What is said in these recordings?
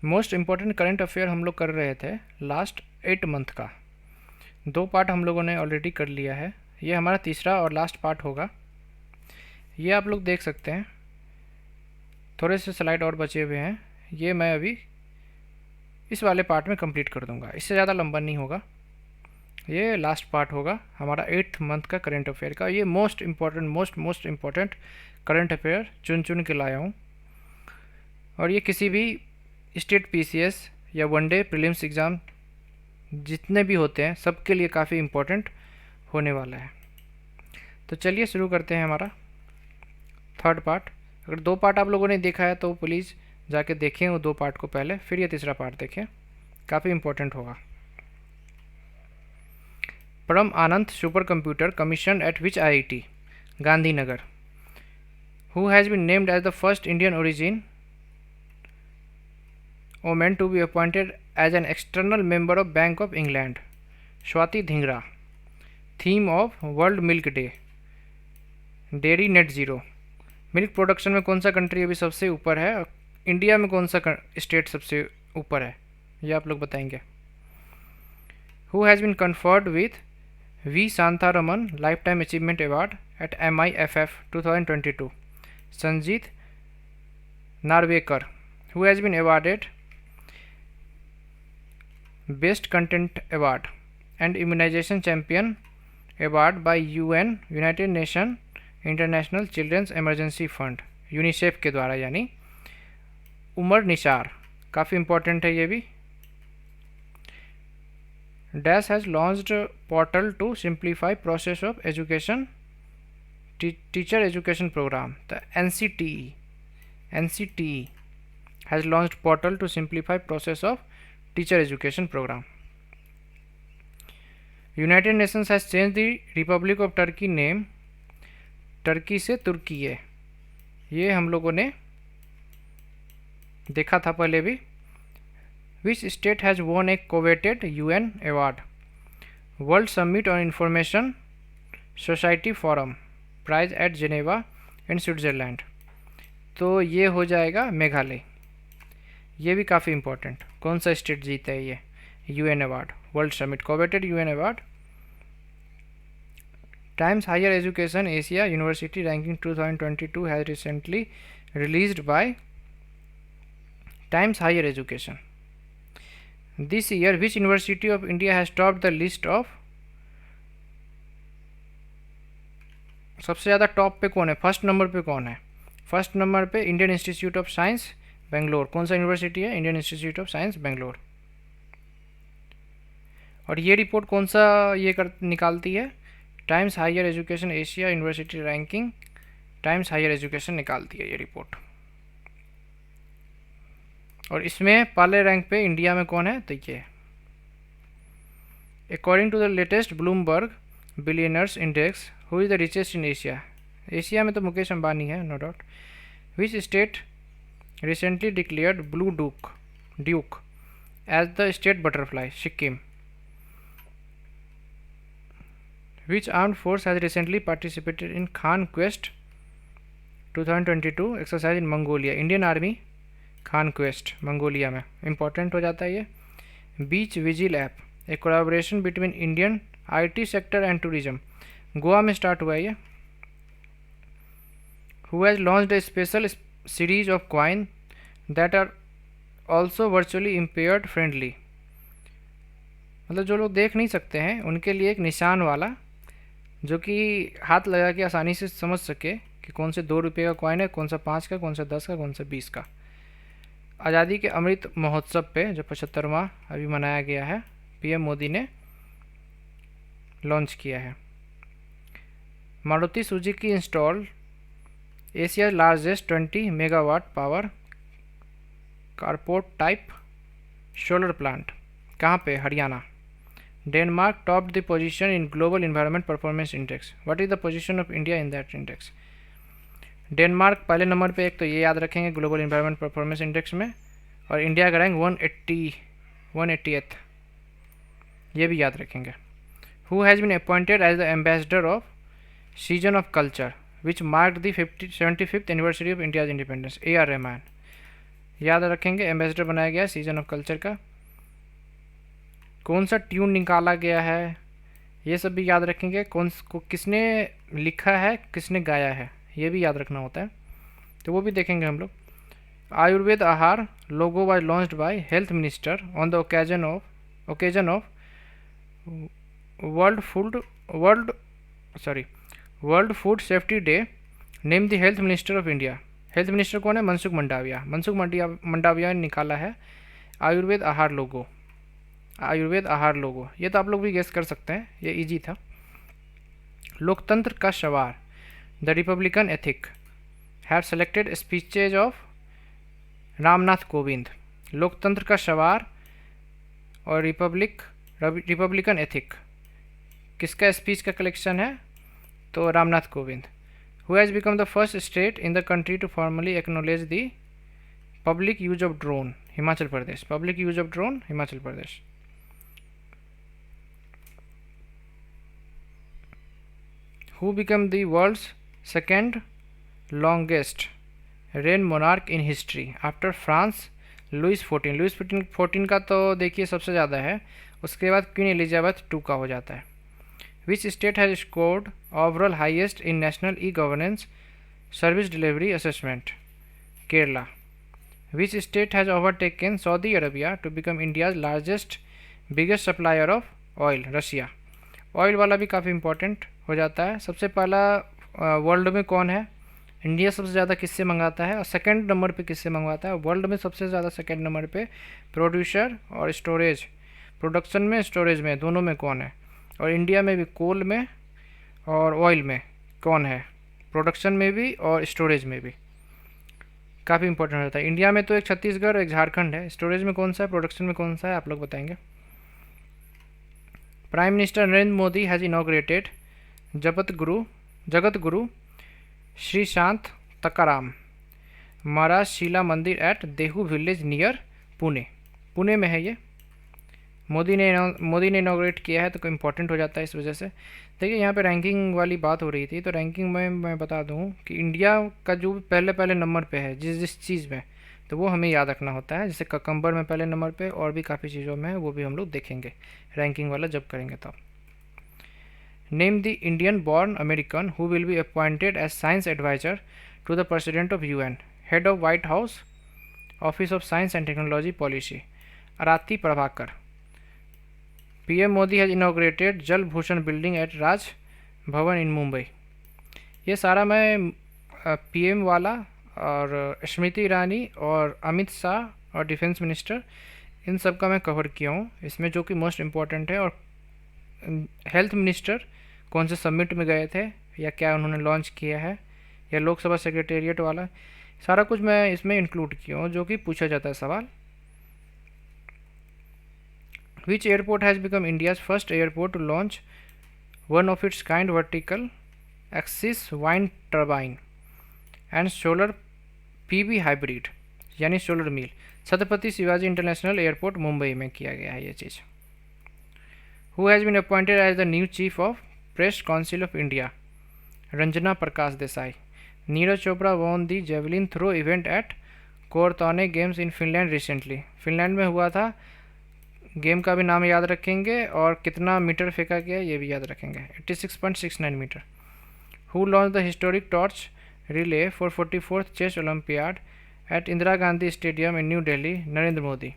Most important current affair हम लोग कर रहे थे लास्ट 8 मंथ का। 2 पार्ट हम लोगों ने ऑलरेडी कर लिया है, ये हमारा तीसरा और लास्ट पार्ट होगा। ये आप लोग देख सकते हैं, थोड़े से स्लाइड और बचे हुए हैं, ये मैं अभी इस वाले पार्ट में कंप्लीट कर दूंगा, इससे ज़्यादा लंबा नहीं होगा। ये लास्ट पार्ट होगा हमारा 8th मंथ का करंट अफेयर का। ये मोस्ट इम्पॉर्टेंट करंट अफेयर चुन चुन के लाया हूँ, और ये किसी भी स्टेट पीसीएस या वनडे प्रीलिम्स एग्ज़ाम जितने भी होते हैं सबके लिए काफ़ी इम्पोर्टेंट होने वाला है। तो चलिए शुरू करते हैं हमारा थर्ड पार्ट। अगर 2 पार्ट आप लोगों ने देखा है तो प्लीज़ जाके देखें वो 2 पार्ट को पहले, फिर ये तीसरा पार्ट देखें, काफ़ी इम्पोर्टेंट होगा। Param Anand supercomputer commission at which IIT Gandhinagar, who has been named as the first Indian origin woman to be appointed as an external member of Bank of England, Swati Dhingra. Theme of world milk day, dairy net zero. Milk production में कौन सा country अभी सबसे ऊपर है, India में कौन सा स्टेट सबसे ऊपर है, ये आप लोग बताएंगे। Who has been conferred with V Shantaram lifetime achievement award at MIFF 2022, Sanjeet Narvekar. Who has been awarded best content award and immunisation champion award by UN United Nation International Children's Emergency Fund UNICEF के द्वारा, यानी उमर निसार, काफ़ी important है ये भी। Dash has launched portal to simplify process of education teacher education program. The NCTE has launched portal to simplify process of teacher education program. United Nations has change the Republic of Turkey name, Turkey से Türkiye है, ये हम लोगों ने देखा था पहले भी। Which state has won a coveted UN award, World Summit on Information Society Forum Prize at Geneva in Switzerland, तो ये हो जाएगा मेघालय। ये भी काफ़ी इम्पोर्टेंट, कौन सा स्टेट जीता है ये UN award, World Summit coveted UN award. Times Higher Education Asia University Ranking 2022 has recently released by Times Higher Education. This year which university of India has topped the list of, सबसे ज़्यादा top पे कौन है, first number पे कौन है? First number पे Indian Institute of Science Bangalore. कौन सा यूनिवर्सिटी है? Indian Institute of Science Bangalore. और ये रिपोर्ट कौन सा ये निकालती है? Times Higher Education Asia University Ranking, Times Higher Education निकालती है ये रिपोर्ट। और इसमें पहले रैंक पे इंडिया में कौन है? तो ये according to the latest Bloomberg Billionaires Index, who is the richest in Asia. Asia में तो मुकेश अंबानी है, no doubt. Which state recently declared blue duke as the state butterfly? Sikkim. Which armed force has recently participated in Khan Quest 2022 exercise in Mongolia? Indian army Khaan quest Mongolia में, important हो जाता है ये। Beach vigil app, a collaboration between Indian IT sector and tourism, Goa में start हुआ है ये। Who has launched a special series of coin that are also virtually impaired friendly, मतलब जो लोग देख नहीं सकते हैं उनके लिए एक निशान वाला, जो कि हाथ लगा के आसानी से समझ सके कि कौन से 2 रुपये का कॉइन है, कौन सा 5 का, कौन सा 10 का, कौन सा 20 का। आज़ादी के अमृत महोत्सव पे जो 75वां अभी मनाया गया है, PM मोदी ने लॉन्च किया है। Maruti Suzuki install Asia largest 20 megawatt power corporate type solar plant, कहाँ पे? Haryana. Denmark topped the position in global environment performance index, what is the position of India in that index? Denmark पहले number पे, एक तो ये याद रखेंगे ग्लोबल इन्वायरमेंट परफॉर्मेंस इंडेक्स में, और इंडिया का रैंक 180th, ये भी याद रखेंगे। Who has been appointed as the ambassador of season of culture which marked the 75th anniversary of India's independence? AR Rahman. याद रखेंगे। एम्बेसडर बनाया गया सीजन ऑफ कल्चर का। कौन सा ट्यून निकाला गया है ये सब भी याद रखेंगे। किसने लिखा है, किसने गाया है, ये भी याद रखना होता है, तो वो भी देखेंगे हम लोग। Ayurveda Aahar logo was launched by health minister on the occasion of world world food safety day. Name the health minister of India. Health minister कौन है? मनसुख मंडाविया। मंडाविया ने निकाला है आयुर्वेद आहार लोगो। ये तो आप लोग भी गेस कर सकते हैं, ये इजी था। लोकतंत्र का सवार the republican ethic have selected speeches of Ramnath Kovind. लोकतंत्र का सवार और रिपब्लिकन एथिक किसका स्पीच का कलेक्शन है? तो Ramnath Kovind. Who has become the first state in the country to formally acknowledge the public use of drone? Himachal Pradesh. Public use of drone Himachal Pradesh. Who became the world's second longest reign monarch in history after France? Louis 14 का तो देखिए सबसे ज़्यादा है, उसके बाद queen Elizabeth 2 का हो जाता है। Which state has scored overall highest in national e-governance service delivery assessment? Kerala. Which state has overtaken Saudi Arabia to become India's biggest supplier of oil? Russia. Oil वाला भी काफ़ी इंपॉर्टेंट हो जाता है। सबसे पहला वर्ल्ड में कौन है? इंडिया सबसे ज़्यादा किससे मंगाता है और सेकंड नंबर पे किससे मंगवाता है? वर्ल्ड में सबसे ज़्यादा सेकंड नंबर पे प्रोड्यूसर और स्टोरेज, प्रोडक्शन में स्टोरेज में दोनों में कौन है? और इंडिया में भी कोल में और ऑयल में कौन है? प्रोडक्शन में भी और स्टोरेज में भी काफ़ी इंपॉर्टेंट होता है। इंडिया में तो एक छत्तीसगढ़ एक झारखंड है। स्टोरेज में कौन सा है, प्रोडक्शन में कौन सा है, आप लोग बताएंगे। Prime minister Narendra Modi has inaugurated Jagat Guru Shri Sant Tukaram Maharaj Shila Mandir at Dehu village near Pune में है ये। मोदी ने इनॉग्रेट किया है तो कोई इंपॉर्टेंट हो जाता है इस वजह से। देखिए यहाँ पे रैंकिंग वाली बात हो रही थी, तो रैंकिंग में मैं बता दूँ कि इंडिया का जो पहले नंबर पे है जिस चीज़ में, तो वो हमें याद रखना होता है। जैसे ककम्बर में पहले नंबर पे, और भी काफ़ी चीज़ों में है, वो भी हम लोग देखेंगे रैंकिंग वाला जब करेंगे तब। Name the Indian born American who will be appointed as science advisor to the president of UN, head of White House Office of Science and Technology Policy. Aarti Prabhakar. PM Modi has inaugurated Jal Bhushan building at Raj Bhavan इन मुंबई। ये सारा मैं PM वाला और स्मृति ईरानी और अमित शाह और defence minister, इन सब का मैं कवर किया हूँ इसमें, जो कि मोस्ट इम्पॉर्टेंट है। और हेल्थ मिनिस्टर कौन से समिट में गए थे या क्या उन्होंने लॉन्च किया है, या लोकसभा सेक्रेटेरिएट वाला, सारा कुछ मैं इसमें इंक्लूड किया हूँ जो कि पूछा जाता है सवाल। Which airport has become India's first airport to launch one of its kind vertical axis wind turbine and solar PV hybrid यानी solar mill? Chhatrapati Shivaji international airport Mumbai में किया गया है ये चीज़। Who has been appointed as the new chief of press council of India? Ranjana Prakash Desai. Neeraj Chopra won the javelin throw event at Kuortane games in Finland recently. Finland में हुआ था। गेम का भी नाम याद रखेंगे और कितना मीटर फेंका गया ये भी याद रखेंगे, 86.69 metre. Who launch the historic torch relay for 44th chess Olympiad at Indira Gandhi stadium in New Delhi? Narendra Modi.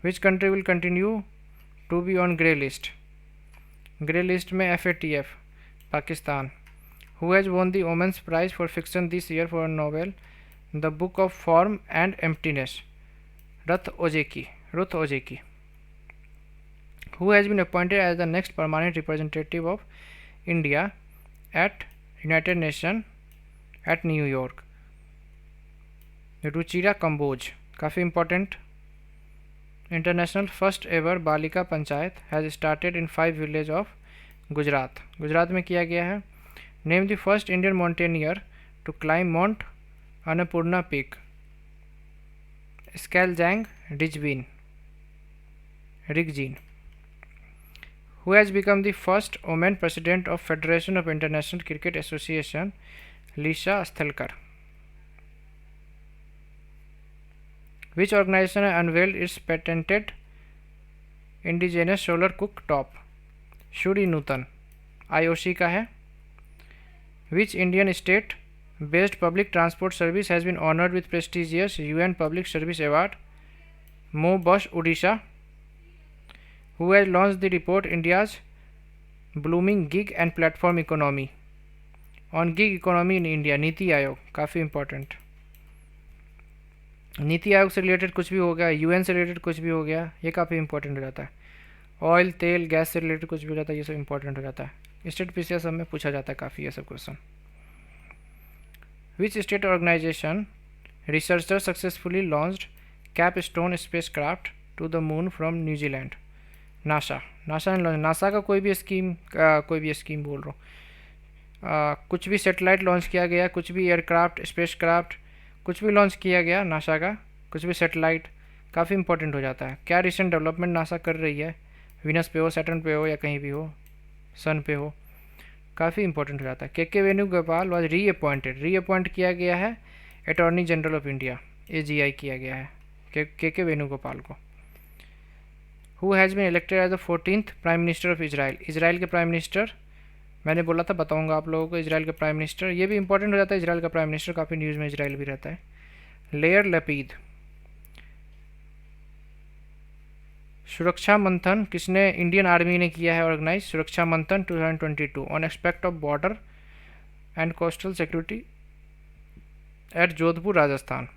Which country will continue to be on grey list? Grey list में FATF Pakistan. Who has won the women's prize for fiction this year for novel the book of form and emptiness? Ruth Ozeki. Who has been appointed as the next permanent representative of India at United Nations at New York? Ruchira Kamboj. काफ़ी important. International first ever Balika panchayat has started in 5 village of Gujarat में किया गया है। Name the first Indian mountaineer to climb mount Annapurna peak? Skalzang Rigzin. Who has become the first woman president of Federation of International Cricket Association? Lisa Sthalekar. Which organization unveiled its patented indigenous solar cook top? Surya Nutan, IOC का है। Which Indian state based public transport service has been honoured with prestigious UN public service award? Mo bus, Orissa. Who has launch the report India's blooming gig and platform economy on gig economy in India? NITI Aayog, काफ़ी important. NITI Aayog से related कुछ भी हो गया, UN से related कुछ भी हो गया, ये काफ़ी इंपॉर्टेंट हो जाता है। ऑयल, तेल, गैस से रिलेटेड कुछ भी हो जाता है, ये सब इंपॉर्टेंट हो जाता है। स्टेट पीसीएस सब में पूछा जाता है काफ़ी ये सब question. Which state organisation researcher successfully launched Capstone spacecraft to the moon from New Zealand? NASA. NASA का कोई भी स्कीम बोल रहा हूँ, कुछ भी सेटेलाइट लॉन्च किया गया, कुछ भी एयरक्राफ्ट, स्पेसक्राफ्ट, कुछ भी लॉन्च किया गया नासा का, कुछ भी सेटेलाइट, काफ़ी इंपॉर्टेंट हो जाता है। क्या रिसेंट डेवलपमेंट नासा कर रही है, वीनस पे हो, सैटर्न पे हो, या कहीं भी हो, सन पे हो, काफ़ी इंपॉर्टेंट हो जाता है। के वेणुगोपाल वॉज रीअपॉइंट किया गया है attorney general of India, AGI किया गया है के वेणुगोपाल को। Who has been elected as the 14th prime minister of Israel? Israel के प्राइम मिनिस्टर, मैंने बोला था बताऊंगा आप लोगों को, इजराइल का प्राइम मिनिस्टर, ये भी इंपॉर्टेंट हो जाता है। इजराइल का प्राइम मिनिस्टर, काफ़ी न्यूज़ में इजराइल भी रहता है। लेयर लपीद। सुरक्षा मंथन किसने, इंडियन आर्मी ने किया है ऑर्गेनाइज? सुरक्षा मंथन 2022 on aspect of border and coastal security eight Jodhpur, Rajasthan.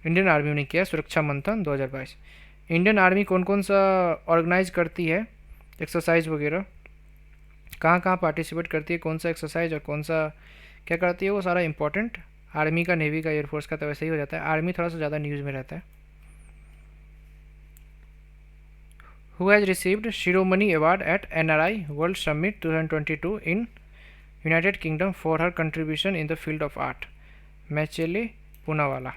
Indian army ने किया सुरक्षा मंथन 2022। इंडियन आर्मी कौन कौन सा ऑर्गेनाइज करती है एक्सरसाइज वगैरह, कहाँ कहाँ पार्टिसिपेट करती है, कौन सा एक्सरसाइज और कौन सा क्या करती है, वो सारा इंपॉर्टेंट आर्मी का, नेवी का, एयरफोर्स का तो वैसे ही हो जाता है। आर्मी थोड़ा सा ज़्यादा न्यूज़ में रहता है। Who has received Shiromani award at NRI world summit 2022 in United Kingdom for her contribution in the field of art? Michelle Poonawalla.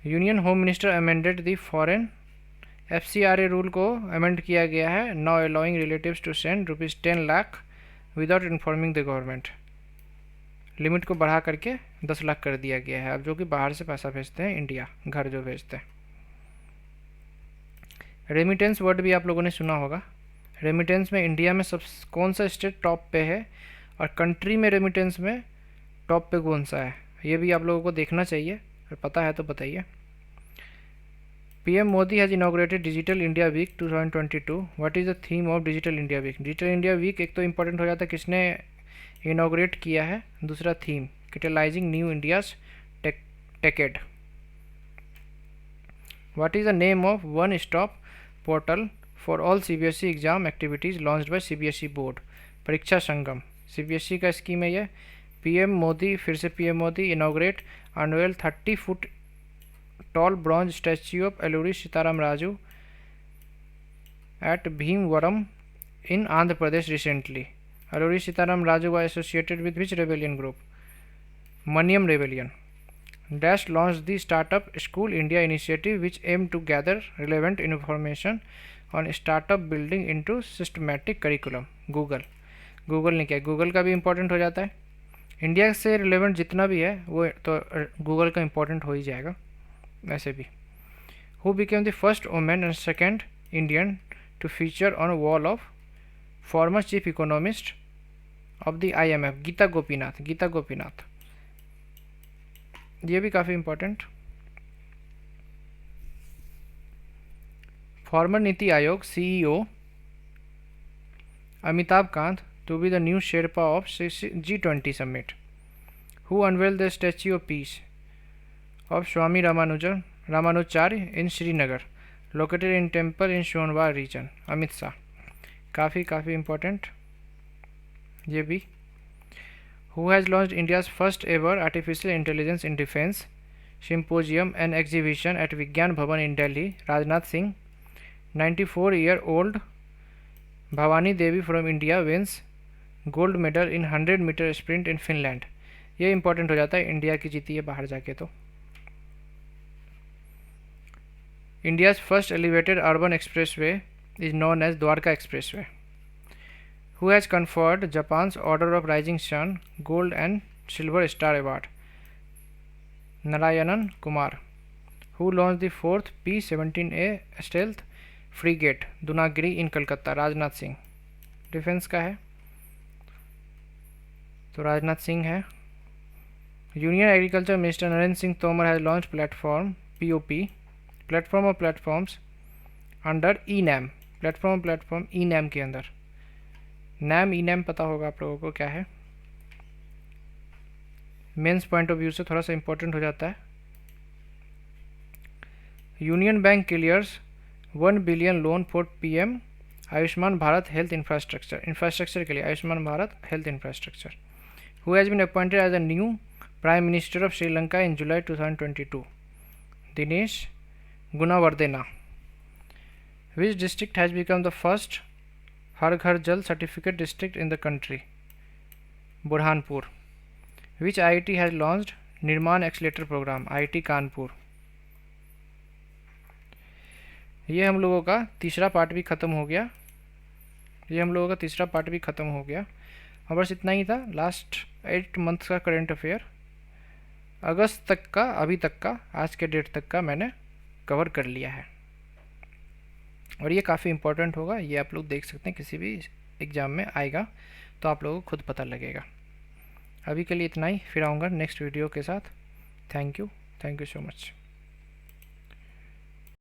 Union home minister amended the foreign FCRA rule को अमेंड किया गया है, now allowing relatives to send ₹10 lakh without informing the government. Limit को बढ़ा करके 10 लाख कर दिया गया है अब, जो कि बाहर से पैसा भेजते हैं इंडिया, घर जो भेजते हैं। रेमिटेंस वर्ड भी आप लोगों ने सुना होगा। रेमिटेंस में इंडिया में सब कौन सा स्टेट टॉप पे है, और कंट्री में रेमिटेंस में टॉप पे कौन सा है, ये भी आप लोगों को देखना चाहिए, और पता है तो बताइए। PM Modi has inaugurated digital India week 2022। What is the theme of digital India week? Digital India week एक तो इंपॉर्टेंट हो जाता है किसने इनॉग्रेट किया है, दूसरा theme catalysing new India's टेकेड। What is the name of one stop portal for all CBSE exam activities launched by CBSE board? परीक्षा संगम, CBSE का स्कीम है ये। PM मोदी, फिर से PM Modi inaugurate unveil 30 foot tall bronze statue of Alluri Sitaram Raju at Bhimvaram in Andhra Pradesh recently. Alluri Sitaram Raju was associated with which rebellion group? Maniam Rebellion. Dash launched the Startup School India initiative which aimed to gather relevant information on startup building into systematic curriculum. Google ने किया, Google का भी important हो जाता है। India से relevant जितना भी है वो तो गूगल का इम्पोर्टेंट हो ही जाएगा वैसे भी। Who became the first women and second Indian to feature on wall of former chief economist of the IMF? Gita Gopinath, ये भी काफ़ी important. Former NITI Aayog CEO Amitabh Kant to be the new sherpa of G20 summit? Who unveil the statue of peace of Swami Ramanujacharya in Srinagar, located in temple in Shonwar region? Amit Shah, काफ़ी important ये भी। Who has launched India's first ever artificial intelligence in defense symposium and exhibition at Vigyan Bhavan in Delhi? Rajnath Singh. 94-year-old Bhavani Devi from India wins gold medal in 100-meter sprint in Finland. ये important हो जाता है, India की जीती है बाहर जाके तो। India's first elevated urban expressway is known as Dwarka Expressway. Who has conferred Japan's Order of Rising Sun Gold and Silver Star Award? Narayanan Kumar, who launch the 4th P-17A stealth frigate Dunagiri in Calcutta, Rajnath Singh. Defence का है तो राजनाथ सिंह है। Union agriculture minister Narendra Singh Tomar has launch platform POP, platform of platforms under e NAM, platform e NAM के अंदर। NAM ई-नैम पता होगा आप लोगों को क्या है, मेंस पॉइंट ऑफ व्यू से थोड़ा सा इंपॉर्टेंट हो जाता है। Union bank clears 1 billion loan for PM Ayushman Bharat health infrastructure के लिए, Ayushman Bharat health infrastructure. Who has been appointed as a new prime minister of Sri Lanka in July 2022, Dinesh Gunawardena. Which district has become the first Har Ghar Jal certificate district in the country, Burhanpur. Which IIT has launched Nirman accelerator program, IIT Kanpur. ये हम लोगों का तीसरा part भी ख़त्म हो गया, और बस इतना ही था। लास्ट 8 मंथ का करंट अफेयर अगस्त तक का, अभी तक का, आज के डेट तक का मैंने कवर कर लिया है, और ये काफ़ी इम्पोर्टेंट होगा। ये आप लोग देख सकते हैं, किसी भी एग्ज़ाम में आएगा तो आप लोगों को खुद पता लगेगा। अभी के लिए इतना ही, फिर आऊँगा नेक्स्ट वीडियो के साथ। Thank you so much.